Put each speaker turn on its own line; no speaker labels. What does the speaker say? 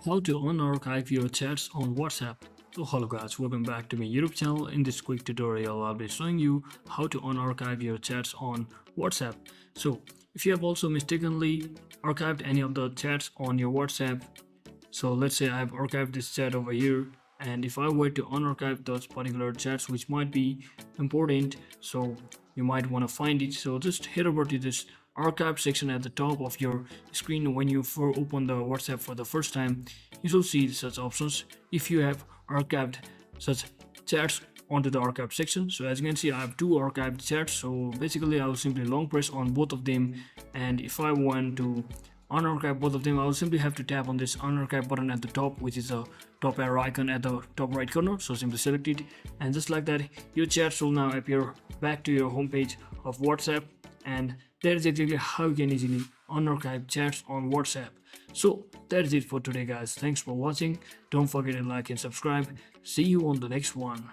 How to unarchive your chats on WhatsApp. So hello guys, welcome back to my YouTube channel. In this quick tutorial I'll be showing you how to unarchive your chats on WhatsApp. So if you have also mistakenly archived any of the chats on your WhatsApp, so let's say I've archived this chat over here, and if I were to unarchive those particular chats which might be important, so you might want to find it, so just head over to this archive section at the top of your screen. When you open the WhatsApp for the first time, you will see such options if you have archived such chats onto the archive section. So as you can see, I have two archived chats, so basically I will simply long press on both of them, and if I want to unarchive both of them, I will simply have to tap on this unarchive button at the top, which is a top arrow icon at the top right corner. So simply select it, and just like that, your chats will now appear back to your homepage of WhatsApp, and that is exactly how you can easily unarchive chats on WhatsApp. So that is it for today guys. Thanks for watching. Don't forget to like and subscribe. See you on the next one.